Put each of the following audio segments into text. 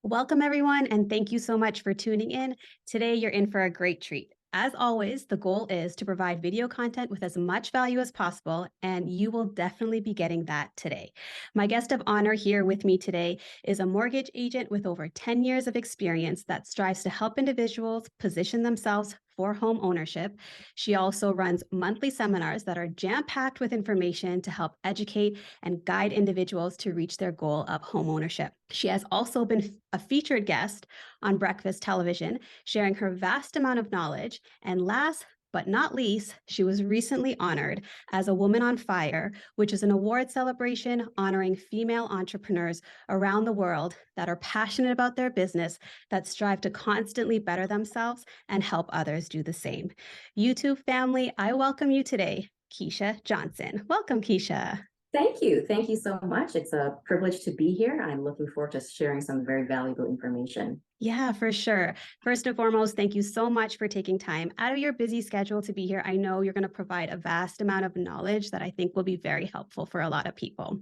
Welcome, everyone, and thank you so much for tuning in. Today, you're in for a great treat. As always, the goal is to provide video content with as much value as possible, and you will definitely be getting that today. My guest of honor here with me today is a mortgage agent with over 10 years of experience that strives to help individuals position themselves for home ownership. She also runs monthly seminars that are jam-packed with information to help educate and guide individuals to reach their goal of home ownership. She has also been a featured guest on breakfast television, sharing her vast amount of knowledge. And last but not least, she was recently honored as a Woman on Fire, which is an award celebration honoring female entrepreneurs around the world that are passionate about their business, that strive to constantly better themselves and help others do the same. YouTube family, I welcome you today, Keisha Johnson. Welcome, Keisha. Thank you. Thank you so much. It's a privilege to be here. I'm looking forward to sharing some very valuable information. Yeah, for sure. First and foremost, thank you so much for taking time out of your busy schedule to be here. I know you're going to provide a vast amount of knowledge that I think will be very helpful for a lot of people.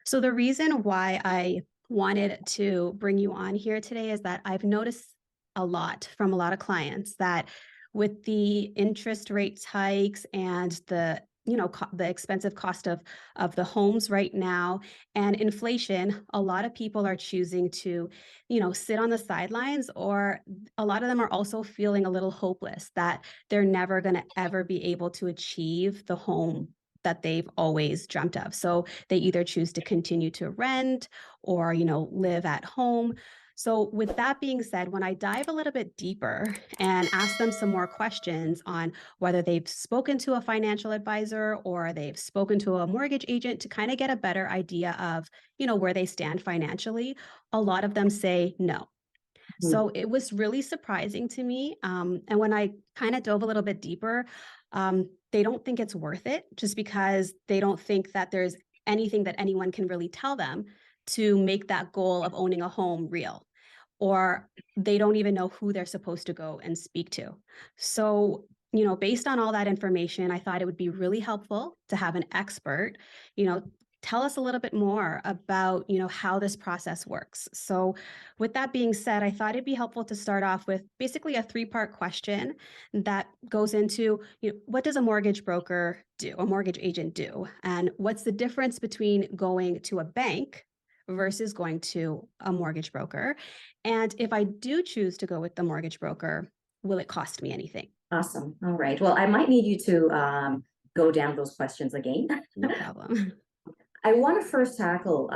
So the reason why I wanted to bring you on here today is that I've noticed a lot from a lot of clients that with the interest rate hikes and the the expensive cost of the homes right now and inflation, a lot of people are choosing to sit on the sidelines, or a lot of them are also feeling a little hopeless that they're never going to ever be able to achieve the home that they've always dreamt of. So they either choose to continue to rent or live at home. So with that being said, when I dive a little bit deeper and ask them some more questions on whether they've spoken to a financial advisor or they've spoken to a mortgage agent to kind of get a better idea of, where they stand financially, a lot of them say no. So it was really surprising to me. And when I kind of dove a little bit deeper, they don't think it's worth it just because they don't think that there's anything that anyone can really tell them to make that goal of owning a home real, or they don't even know who they're supposed to go and speak to. So, based on all that information, I thought it would be really helpful to have an expert, tell us a little bit more about, how this process works. So with that being said, I thought it'd be helpful to start off with basically a three-part question that goes into, what does a mortgage broker do, a mortgage agent do? And what's the difference between going to a bank versus going to a mortgage broker? And if I do choose to go with the mortgage broker, will it cost me anything? Awesome. All right. Well, I might need you to go down those questions again. No problem. I want to first tackle,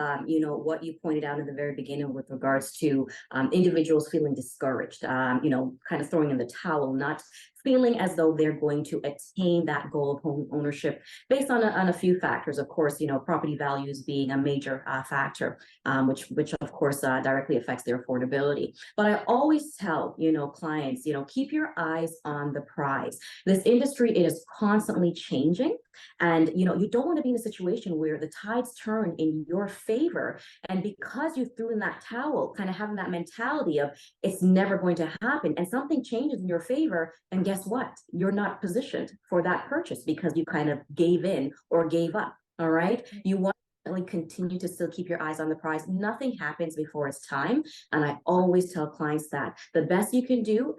what you pointed out in the very beginning with regards to individuals feeling discouraged, kind of throwing in the towel, not feeling as though they're going to attain that goal of home ownership based on a few factors. Of course, property values being a major factor, which of course directly affects their affordability. But I always tell, clients, keep your eyes on the prize. This industry is constantly changing. And you don't want to be in a situation where the tides turn in your favor. And because you threw in that towel, kind of having that mentality of it's never going to happen, and something changes in your favor, and guess what? You're not positioned for that purchase because you kind of gave in or gave up. All right. You want continue to still keep your eyes on the prize. Nothing happens before it's time. And I always tell clients that the best you can do,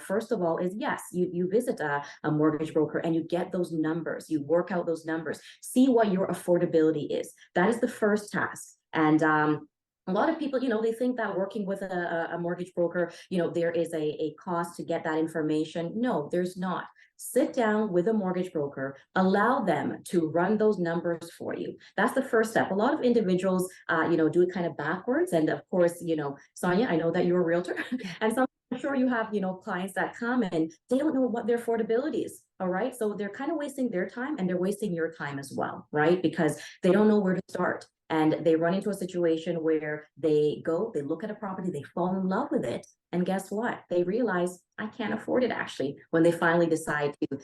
first of all, is yes, you visit a mortgage broker and you get those numbers, you work out those numbers, see what your affordability is. That is the first task. And a lot of people, they think that working with a mortgage broker, there is a cost to get that information. No, there's not. Sit down with a mortgage broker, allow them to run those numbers for you. That's the first step. A lot of individuals, do it kind of backwards. And of course, Sonia, I know that you're a realtor, and I'm sure you have, clients that come and they don't know what their affordability is. All right. So they're kind of wasting their time and they're wasting your time as well, right? Because they don't know where to start. And they run into a situation where they look at a property, they fall in love with it. And guess what? They realize I can't afford it actually when they finally decide to,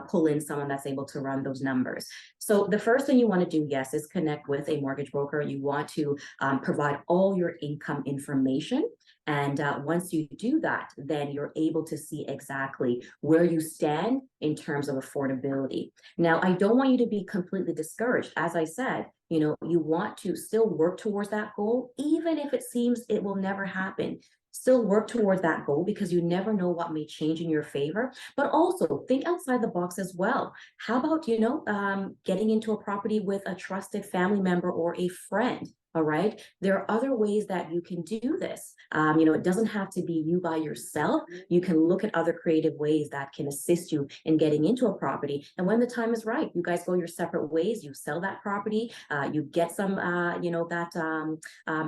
pull in someone that's able to run those numbers. So the first thing you want to do, yes, is connect with a mortgage broker. You want to provide all your income information. And once you do that, then you're able to see exactly where you stand in terms of affordability. Now, I don't want you to be completely discouraged. As I said, you want to still work towards that goal, even if it seems it will never happen. Still work towards that goal because you never know what may change in your favor. But also think outside the box as well. How about, getting into a property with a trusted family member or a friend? All right. There are other ways that you can do this. It doesn't have to be you by yourself. You can look at other creative ways that can assist you in getting into a property. And when the time is right, you guys go your separate ways. You sell that property. You get some,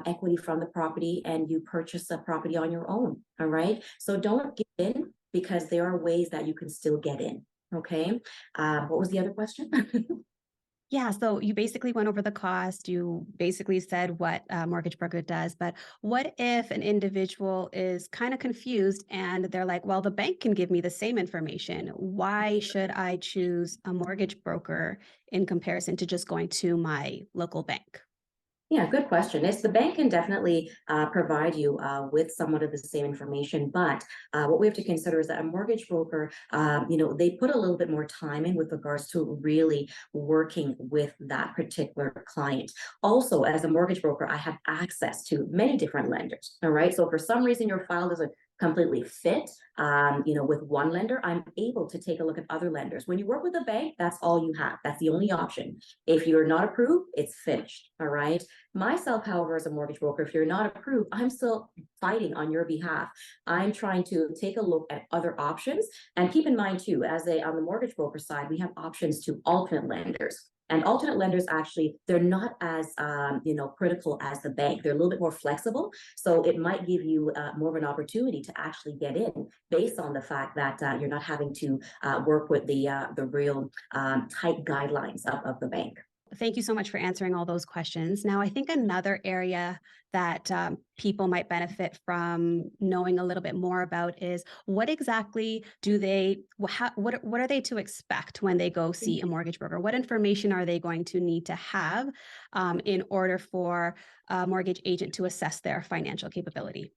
equity from the property, and you purchase a property on your own. All right. So don't give in, because there are ways that you can still get in. Okay. What was the other question? Yeah, so you basically went over the cost. You basically said what a mortgage broker does, but what if an individual is kind of confused and they're like, well, the bank can give me the same information. Why should I choose a mortgage broker in comparison to just going to my local bank? Yeah, good question. It's the bank can definitely provide you with somewhat of the same information, but what we have to consider is that a mortgage broker, they put a little bit more time in with regards to really working with that particular client. Also, as a mortgage broker, I have access to many different lenders. All right. So if for some reason your file doesn't completely fit, with one lender, I'm able to take a look at other lenders. When you work with a bank, that's all you have. That's the only option. If you're not approved, it's finished. All right. Myself, however, as a mortgage broker, if you're not approved, I'm still fighting on your behalf. I'm trying to take a look at other options. And keep in mind too, on the mortgage broker side, we have options to alternate lenders. And alternate lenders, actually, they're not as critical as the bank. They're a little bit more flexible, so it might give you more of an opportunity to actually get in, based on the fact that you're not having to work with the real tight guidelines of the bank. Thank you so much for answering all those questions. Now, I think another area that people might benefit from knowing a little bit more about is what exactly what are they to expect when they go see a mortgage broker? What information are they going to need to have in order for a mortgage agent to assess their financial capability?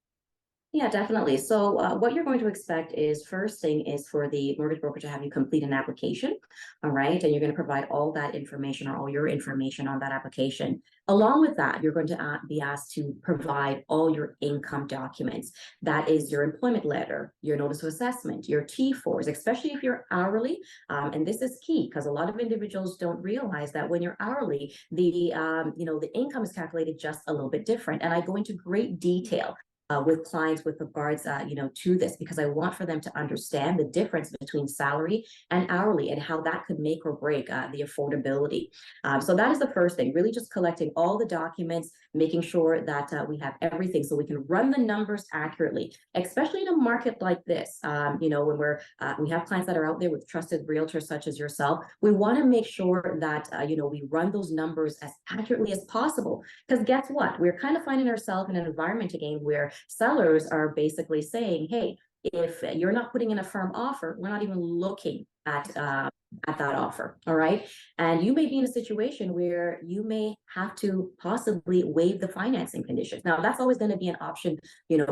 Yeah, definitely. So what you're going to expect is, first thing is for the mortgage broker to have you complete an application. All right. And you're going to provide all that information, or all your information on that application. Along with that, you're going to be asked to provide all your income documents. That is your employment letter, your notice of assessment, your T4s, especially if you're hourly. And this is key, because a lot of individuals don't realize that when you're hourly, the income is calculated just a little bit different. And I go into great detail with clients with regards, to this, because I want for them to understand the difference between salary and hourly, and how that could make or break the affordability. So that is the first thing, really just collecting all the documents, making sure that we have everything so we can run the numbers accurately, especially in a market like this. When we have clients that are out there with trusted realtors such as yourself, we want to make sure that, we run those numbers as accurately as possible. Because guess what? We're kind of finding ourselves in an environment again where sellers are basically saying, hey, if you're not putting in a firm offer, we're not even looking at that offer. All right. And you may be in a situation where you may have to possibly waive the financing conditions. Now, that's always going to be an option,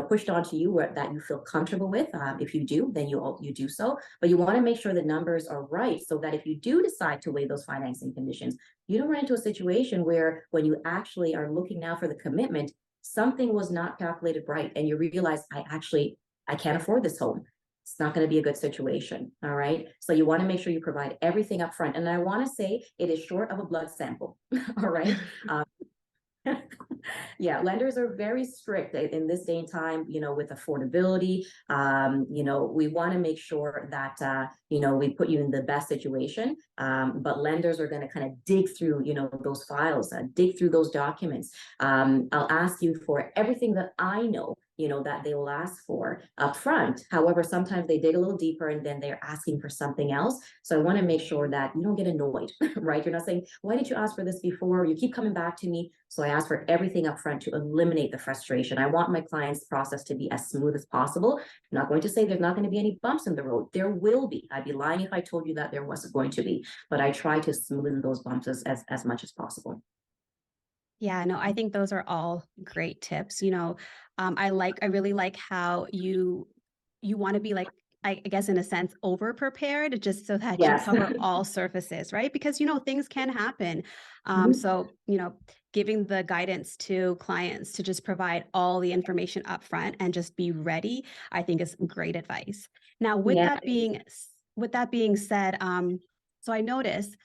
pushed onto you, that you feel comfortable with. If you do, then you do so. But you want to make sure the numbers are right, so that if you do decide to waive those financing conditions, you don't run into a situation where, when you actually are looking now for the commitment, something was not calculated right, and you realize, I can't afford this home. It's not going to be a good situation. All right. So you want to make sure you provide everything up front. And I want to say, it is short of a blood sample. All right. Yeah, lenders are very strict in this day and time, with affordability. We want to make sure that, we put you in the best situation. But lenders are going to kind of dig through, those files, dig through those documents. I'll ask you for everything that I know that they will ask for upfront. However, sometimes they dig a little deeper and then they're asking for something else. So I want to make sure that you don't get annoyed, right? You're not saying, why did you ask for this before? You keep coming back to me. So I ask for everything upfront to eliminate the frustration. I want my client's process to be as smooth as possible. I'm not going to say there's not going to be any bumps in the road. There will be. I'd be lying if I told you that there wasn't going to be, but I try to smoothen those bumps as much as possible. Yeah, no, I think those are all great tips. I really like how you want to be like, I guess in a sense, over prepared just so that you Yes. cover all surfaces, right? Because things can happen. Mhm. So giving the guidance to clients to just provide all the information up front and just be ready, I think is great advice. Now, Yeah. with that being said, so I noticed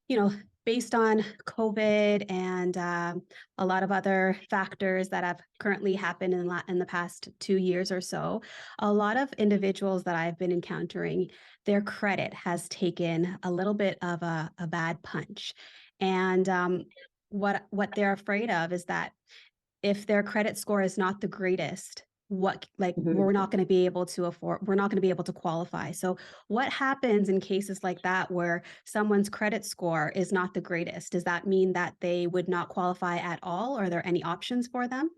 you know, based on COVID and a lot of other factors that have currently happened in the past 2 years or so, a lot of individuals that I've been encountering, their credit has taken a little bit of a bad punch. And what they're afraid of is that if their credit score is not the greatest, Mhm. we're not going to be able to afford, we're not going to be able to qualify. So, what happens in cases like that where someone's credit score is not the greatest? Does that mean that they would not qualify at all? Are there any options for them?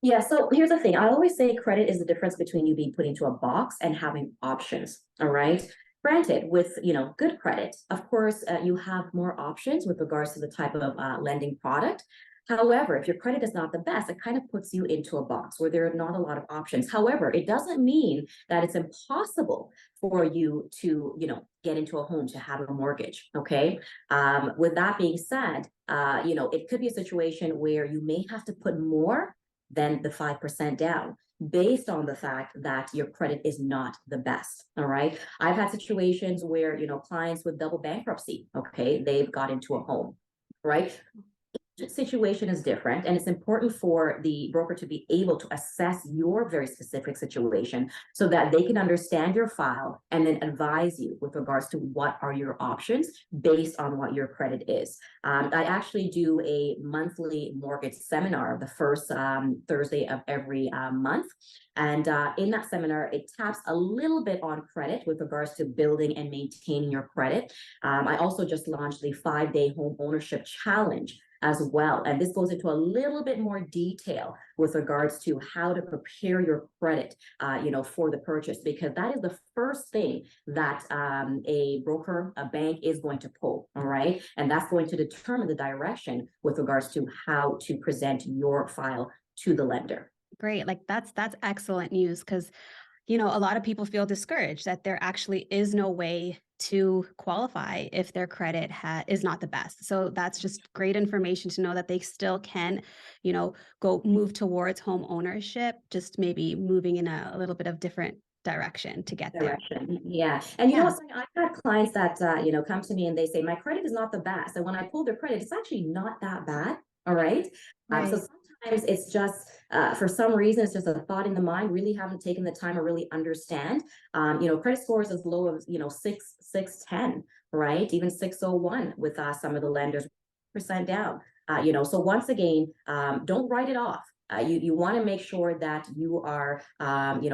Yeah, so here's the thing. I always say credit is the difference between you being put into a box and having options. All right. Granted, with good credit, of course, you have more options with regards to the type of lending product. However, if your credit is not the best, it kind of puts you into a box where there are not a lot of options. However, it doesn't mean that it's impossible for you to, get into a home to have a mortgage. Okay. With that being said, it could be a situation where you may have to put more than the 5% down based on the fact that your credit is not the best. All right. I've had situations where, clients with double bankruptcy, okay, they've got into a home, right? Situation is different, and it's important for the broker to be able to assess your very specific situation so that they can understand your file and then advise you with regards to what are your options based on what your credit is. I actually do a monthly mortgage seminar the first Thursday of every month. And in that seminar, it taps a little bit on credit with regards to building and maintaining your credit. I also just launched the 5-day home ownership challenge as well. And this goes into a little bit more detail with regards to how to prepare your credit, for the purchase, because that is the first thing that a broker, a bank is going to pull. All right. And that's going to determine the direction with regards to how to present your file to the lender. Great. Like that's excellent news because a lot of people feel discouraged that there actually is no way to qualify if their credit is not the best. So that's just great information to know that they still can, go move towards home ownership, just maybe moving in a little bit of different direction to get there. Direction. Yeah. And you know Yeah, what? I've had clients that, come to me and they say, my credit is not the best. And when I pull their credit, it's actually not that bad. All right. So right. sometimes it's just, for some reason, it's just a thought in the mind, really haven't taken the time to really understand. Credit scores as low as, 610, right? Even 601 with some of the lenders, percent down. So once again, don't write it off. You want to make sure that you are,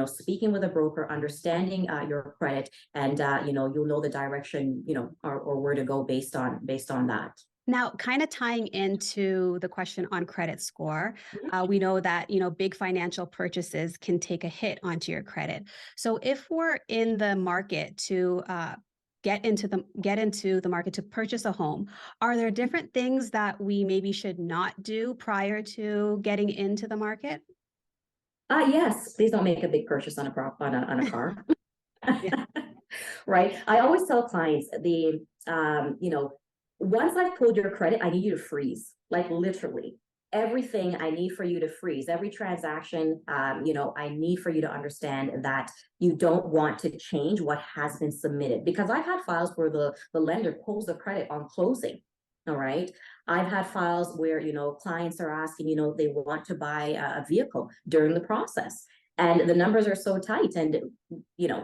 speaking with a broker, understanding your credit, and you'll know the direction, or where to go based on that. Now, kind of tying into the question on credit score, we know that big financial purchases can take a hit onto your credit. So, if we're in the market to get into the market to purchase a home, are there different things that we maybe should not do prior to getting into the market? Yes, please don't make a big purchase on a car. Yeah. Right. I always tell clients once I've pulled your credit, I need you to freeze, like literally everything I need for you to freeze, every transaction, I need for you to understand that you don't want to change what has been submitted, because I've had files where the lender pulls the credit on closing. All right. I've had files where, clients are asking, they want to buy a vehicle during the process. And the numbers are so tight, and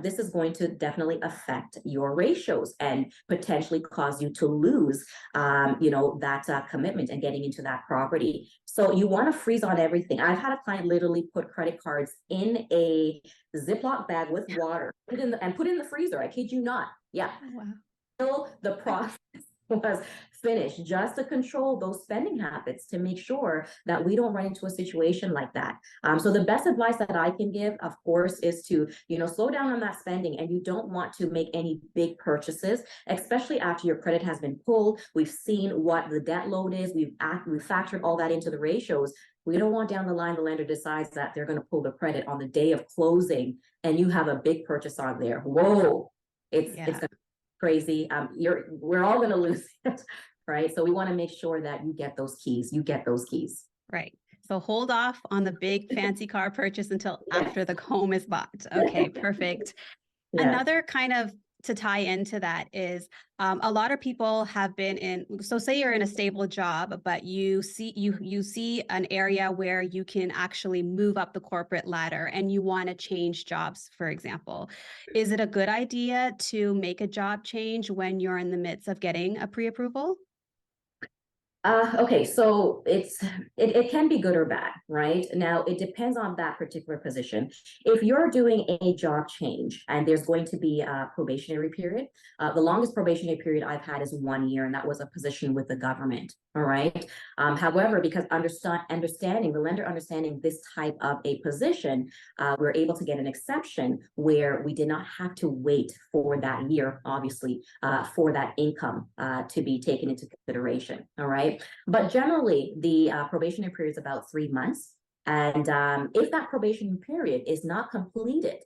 this is going to definitely affect your ratios and potentially cause you to lose that commitment and getting into that property. So you want to freeze on everything. I've had a client literally put credit cards in a Ziploc bag with water, put it in the freezer. I kid you not. Yeah. Oh, wow. Until the process was finished, just to control those spending habits, to make sure that we don't run into a situation like that. So the best advice that I can give, of course, is to slow down on that spending, and you don't want to make any big purchases, especially after your credit has been pulled. We've seen what the debt load is. We've factored all that into the ratios. We don't want down the line the lender decides that they're going to pull the credit on the day of closing, and you have a big purchase on there. Whoa, it's gonna crazy. We're all going to lose it, right? So we want to make sure that you get those keys. Right. So hold off on the big fancy car purchase until after the home is bought. Okay, perfect. Another kind of to tie into that is a lot of people have been in, so say you're in a stable job, but you see an area where you can actually move up the corporate ladder and you want to change jobs, for example. Is it a good idea to make a job change when you're in the midst of getting a pre-approval? Okay, so it can be good or bad, right? Now it depends on that particular position. If you're doing a job change and there's going to be a probationary period, the longest probationary period I've had is 1 year, and that was a position with the government. All right. However, because the lender understanding this type of a position, we're able to get an exception where we did not have to wait for that year, obviously, for that income to be taken into consideration. All right. But generally, the probationary period is about 3 months. And if that probation period is not completed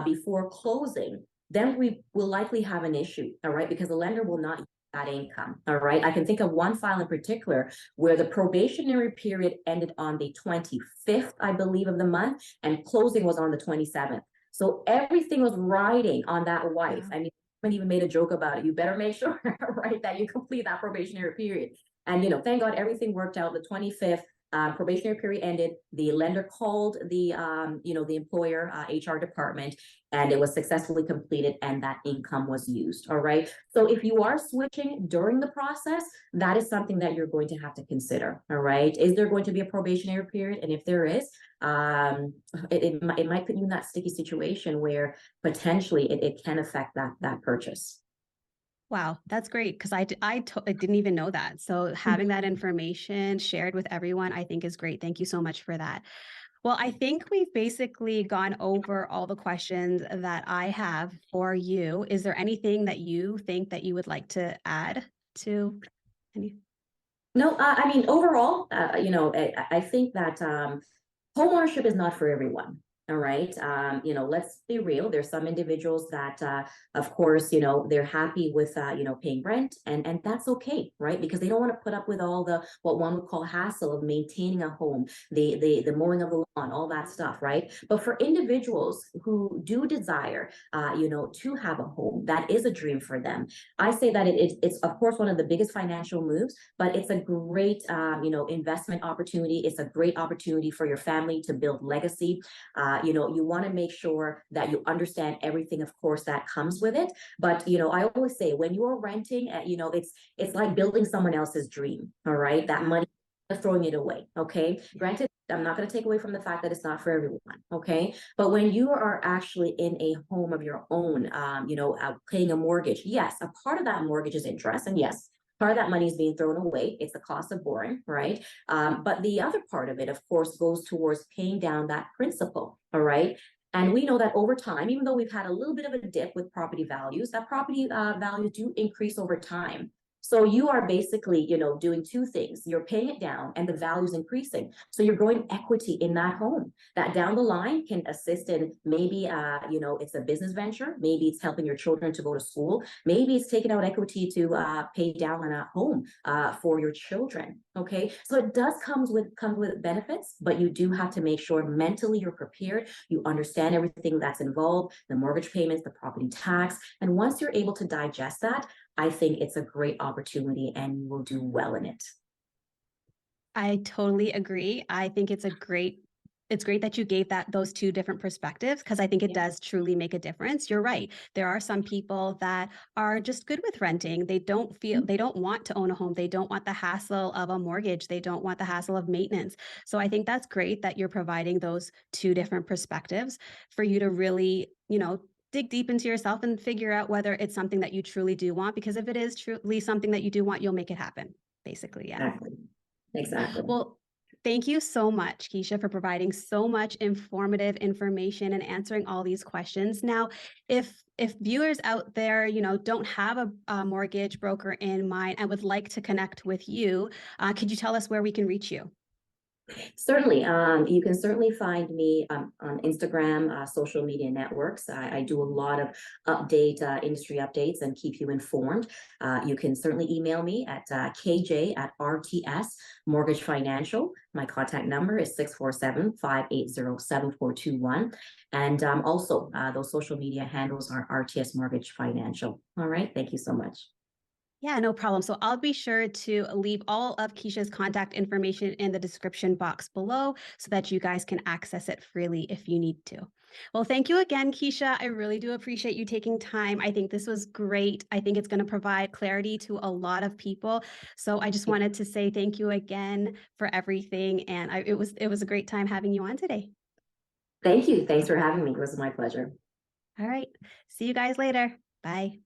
before closing, then we will likely have an issue. All right. Because the lender will not that income. All right. I can think of one file in particular where the probationary period ended on the 25th, I believe, of the month, and closing was on the 27th. So everything was riding on that wife. Wow. I mean, I even made a joke about it. You better make sure, right, that you complete that probationary period. And, thank God everything worked out. The 25th, probationary period ended. The lender called the employer HR department, and it was successfully completed, and that income was used. All right. So if you are switching during the process, that is something that you're going to have to consider. All right. Is there going to be a probationary period? And if there is, it might put you in that sticky situation where potentially it can affect that purchase. Wow, that's great because I didn't even know that. So having that information shared with everyone, I think is great. Thank you so much for that. Well, I think we've basically gone over all the questions that I have for you. Is there anything that you think that you would like to add to any? No, I mean, overall, I think that homeownership is not for everyone. All right. Let's be real. There's some individuals that, of course, they're happy with, paying rent, and that's okay, right? Because they don't want to put up with all the what one would call hassle of maintaining a home, the mowing of the lawn, all that stuff, right? But for individuals who do desire, to have a home, that is a dream for them. I say that it's of course one of the biggest financial moves, but it's a great, investment opportunity. It's a great opportunity for your family to build legacy. You want to make sure that you understand everything, of course, that comes with it. But, I always say when you're renting, it's like building someone else's dream. All right. That money, throwing it away. Okay. Granted, I'm not going to take away from the fact that it's not for everyone. Okay. But when you are actually in a home of your own, paying a mortgage, yes, a part of that mortgage is interest. And yes, part of that money is being thrown away. It's the cost of borrowing, right? But the other part of it, of course, goes towards paying down that principal, all right? And we know that over time, even though we've had a little bit of a dip with property values, that property values do increase over time. So you are basically, doing two things. You're paying it down and the value is increasing. So you're growing equity in that home that down the line can assist in maybe, it's a business venture. Maybe it's helping your children to go to school. Maybe it's taking out equity to pay down on a home for your children. Okay. So it does come with benefits, but you do have to make sure mentally you're prepared. You understand everything that's involved, the mortgage payments, the property tax. And once you're able to digest that, I think it's a great opportunity and you will do well in it. I totally agree. I think it's it's great that you gave those two different perspectives, because I think it Yeah. does truly make a difference. You're right. There are some people that are just good with renting. They don't want to own a home. They don't want the hassle of a mortgage. They don't want the hassle of maintenance. So I think that's great that you're providing those two different perspectives for you to really, dig deep into yourself and figure out whether it's something that you truly do want. Because if it is truly something that you do want, you'll make it happen. Basically, yeah. Exactly. Exactly. Well, thank you so much, Keisha, for providing so much informative information and answering all these questions. Now, if viewers out there, don't have a mortgage broker in mind and would like to connect with you, could you tell us where we can reach you? Certainly, you can certainly find me on Instagram, social media networks. I do a lot of industry updates and keep you informed. You can certainly email me at KJ@RTS Mortgage Financial. My contact number is 647-580-7421. And also, those social media handles are RTS Mortgage Financial. All right. Thank you so much. Yeah, no problem. So I'll be sure to leave all of Keisha's contact information in the description box below so that you guys can access it freely if you need to. Well, thank you again, Keisha. I really do appreciate you taking time. I think this was great. I think it's going to provide clarity to a lot of people. So I just wanted to say thank you again for everything. And it was a great time having you on today. Thank you. Thanks for having me. It was my pleasure. All right. See you guys later. Bye.